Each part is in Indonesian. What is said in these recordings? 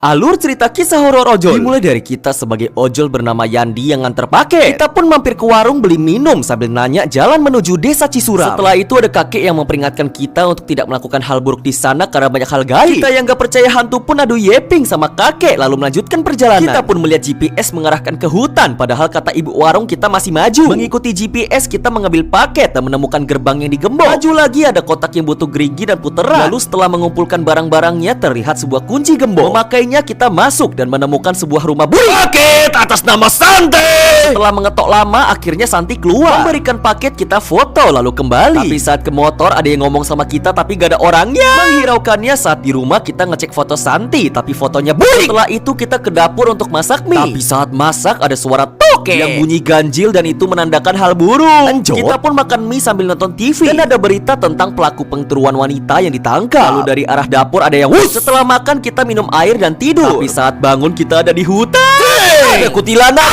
Alur cerita kisah horor ojol dimulai dari kita sebagai ojol bernama Yandi yang nganter paket. Kita pun mampir ke warung beli minum sambil nanya jalan menuju desa Cisuram. Setelah itu ada kakek yang memperingatkan kita untuk tidak melakukan hal buruk di sana karena banyak hal gaib. Kita yang gak percaya hantu pun adu yeping sama kakek lalu melanjutkan perjalanan. Kita pun melihat GPS mengarahkan ke hutan, padahal kata ibu warung kita masih maju. Mengikuti GPS kita mengambil paket dan menemukan gerbang yang digembok. Maju lagi ada kotak yang butuh gerigi dan puteran. Lalu setelah mengumpulkan barang-barangnya terlihat sebuah kunci gembok. Memakainya kita masuk dan menemukan sebuah rumah buri. Paket atas nama Santi. Setelah mengetok lama akhirnya Santi keluar memberikan paket. Kita foto lalu kembali. Tapi saat ke motor ada yang ngomong sama kita tapi gak ada orangnya. Menghiraukannya saat di rumah kita ngecek foto Santi tapi fotonya buri. Setelah itu kita ke dapur untuk masak mie. Tapi saat masak ada suara toke yang bunyi ganjil dan itu menandakan hal buruk. Lanjut. Kita pun makan mie sambil nonton TV dan ada berita tentang pelaku pengturuan wanita yang ditangkap. Lalu dari arah dapur ada yang wush. Setelah makan kita minum air dan tidur. Tapi saat bangun kita ada di hutan. Ada kuntilanak.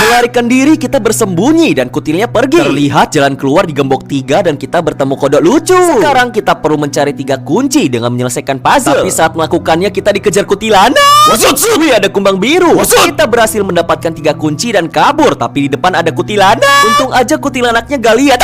Melarikan diri kita bersembunyi dan kutilnya pergi. Terlihat jalan keluar digembok 3 dan kita bertemu kodok lucu. Sekarang kita perlu mencari 3 kunci dengan menyelesaikan puzzle. Tapi saat melakukannya kita dikejar kuntilanak. Ada kumbang biru. Kita berhasil mendapatkan 3 kunci dan kabur. Tapi di depan ada kuntilanak. Untung aja kuntilanaknya gak lihat.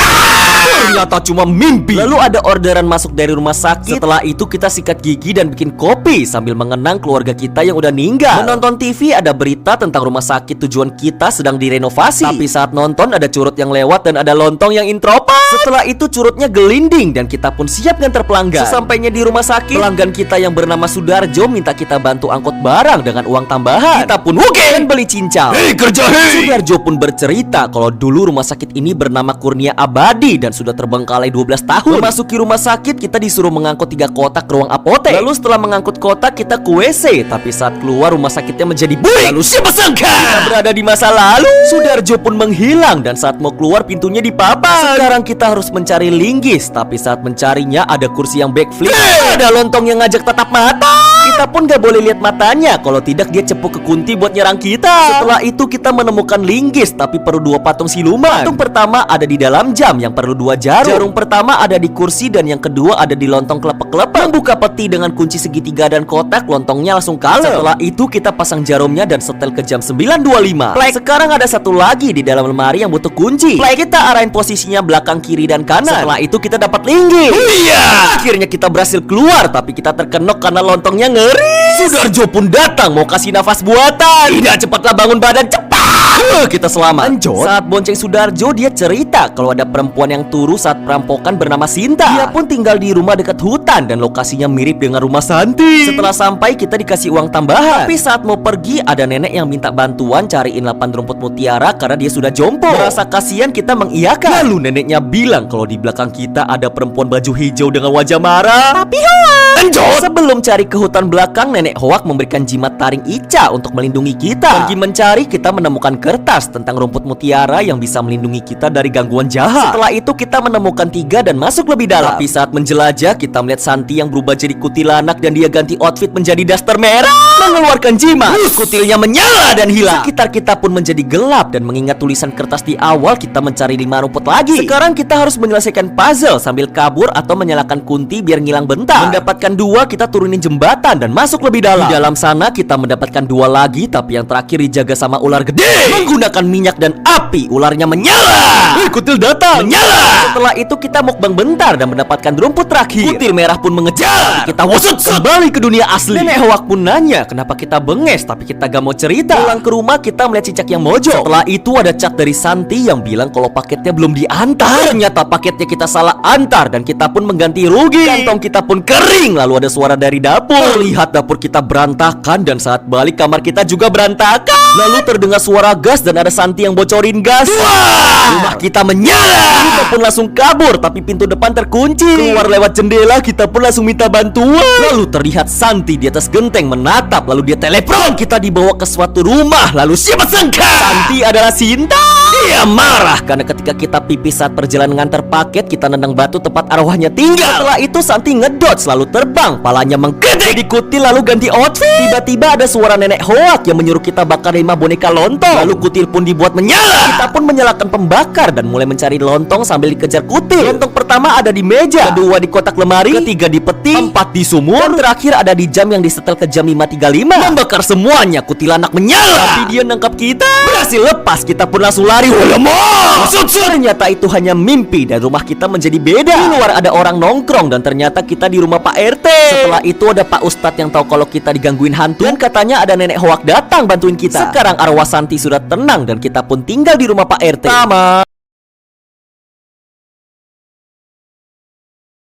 Ternyata cuma mimpi. Lalu ada orderan masuk dari rumah sakit. Setelah itu kita sikat gigi dan bikin kopi sambil mengenang keluarga kita yang udah meninggal. Menonton TV ada berita tentang rumah sakit tujuan kita sedang direnovasi. Tapi saat nonton ada curut yang lewat dan ada lontong yang intropan. Setelah itu curutnya gelinding dan kita pun siap nganter pelanggan. Sesampainya di rumah sakit, pelanggan kita yang bernama Sudarjo minta kita bantu angkut barang dengan uang tambahan. Kita pun dan beli cincau. Sudarjo pun bercerita kalau dulu rumah sakit ini bernama Kurnia Abadi dan sudah terbengkalai 12 tahun. Memasuki rumah sakit kita disuruh mengangkut 3 kotak ke ruang apotek. Lalu setelah mengangkut kotak kita ke WC. Tapi saat keluar rumah sakitnya menjadi buik. Lalu siapa sangka kita berada di masa lalu. Sudarjo pun menghilang dan saat mau keluar pintunya dipapan. Sekarang kita harus mencari linggis. Tapi saat mencarinya ada kursi yang backflip. Ada lontong yang ngajak tatap mata. Kita pun gak boleh lihat matanya, kalau tidak dia cepuk ke kunti buat nyerang kita. Setelah itu kita menemukan linggis tapi perlu 2 patung siluman. Patung pertama ada di dalam jam yang perlu 2 jarum. Jarum pertama ada di kursi dan yang kedua ada di lontong kelepek-kelepek. Membuka peti dengan kunci segitiga dan kotak, lontongnya langsung kalem. Setelah itu kita pasang jarumnya dan setel ke jam 9.25. Plek. Sekarang ada satu lagi di dalam lemari yang butuh kunci. Plek. Kita arahin posisinya belakang, kiri, dan kanan. Setelah itu kita dapat linggis. Akhirnya kita berhasil keluar tapi kita terkenok karena lontongnya ngeri. Sudarjo pun datang mau kasih nafas buatan. Tidak, cepatlah bangun badan, cepat. Kita selamat. Lanjut. Saat bonceng Sudarjo dia cerita kalau ada perempuan yang turu saat perampokan bernama Sinta. Dia pun tinggal di rumah dekat hutan dan lokasinya mirip dengan rumah Santi. Setelah sampai kita dikasih uang tambahan. Tapi saat mau pergi ada nenek yang minta bantuan cariin 8 rumput mutiara karena dia sudah jompo. Merasa kasihan kita mengiyakan. Lalu neneknya bilang kalau di belakang kita ada perempuan baju hijau dengan wajah marah. Tapi Hoak. Sebelum cari ke hutan belakang, nenek Hoak memberikan jimat taring Ica untuk melindungi kita. Pergi mencari kita menemukan kertas tentang rumput mutiara yang bisa melindungi kita dari gangguan jahat. Setelah itu kita menemukan 3 dan masuk lebih dalam. Tapi saat menjelajah kita melihat Santi yang berubah jadi kuntilanak dan dia ganti outfit menjadi daster merah. Mengeluarkan jimat. Kutilnya menyala dan hilang. Sekitar kita pun menjadi gelap dan mengingat tulisan kertas di awal kita mencari 5 rumput lagi. Sekarang kita harus menyelesaikan puzzle sambil kabur atau menyalakan kunti biar ngilang bentar. Mendapatkan 2 kita turunin jembatan dan masuk lebih dalam. Di dalam sana kita mendapatkan 2 lagi tapi yang terakhir dijaga sama ular gede. Menggunakan minyak dan api, ularnya menyala. Kutil datang, menyala. Setelah itu kita mukbang bentar dan mendapatkan rumput terakhir. Kutil merah pun mengejar. Tapi kita wusut kembali ke dunia asli. Nenek Hoak pun nanya kenapa kita benges tapi kita gak mau cerita. Pulang ke rumah kita melihat cicak yang mojok. Setelah itu ada cat dari Santi yang bilang kalau paketnya belum diantar. Ternyata paketnya kita salah antar dan kita pun mengganti rugi. Kantong kita pun kering. Lalu ada suara dari dapur. Lihat dapur kita berantakan dan saat balik kamar kita juga berantakan. Lalu terdengar suara gas dan ada Santi yang bocorin gas. Rumah kita menyala. Kita pun langsung kabur tapi pintu depan terkunci. Keluar lewat jendela kita pun langsung minta bantuan. Lalu terlihat Santi di atas genteng menatap. Lalu dia telepon. Kita dibawa ke suatu rumah. Lalu siapa sangka Santi adalah Sinta. Dia marah karena ketika kita pipis saat perjalanan ngantar paket, kita nendang batu tempat arwahnya tinggal. Setelah itu Santi ngedot selalu terbang, palanya mengkedek. Kutil lalu ganti outfit. Tiba-tiba ada suara nenek hoak yang menyuruh kita bakar 5 boneka lontong. Lalu Kutil pun dibuat menyala. Kita pun menyalakan pembakar dan mulai mencari lontong sambil dikejar Kutil. Lontong pertama ada di meja, kedua di kotak lemari, ketiga di peti, 4 di sumur, dan terakhir ada di jam yang disetel ke jam 5.35. Membakar semuanya, Kutil anak menyala. Tapi dia nangkap kita, berhasil lepas. Kita pun langsung lari. Ternyata itu hanya mimpi dan rumah kita menjadi beda. Di luar ada orang nongkrong dan ternyata kita di rumah Pak RT. Setelah itu ada Pak Ustadz yang tahu kalau kita digangguin hantu dan katanya ada nenek hoak datang bantuin kita. Sekarang arwah Santi sudah tenang dan kita pun tinggal di rumah Pak RT. Sama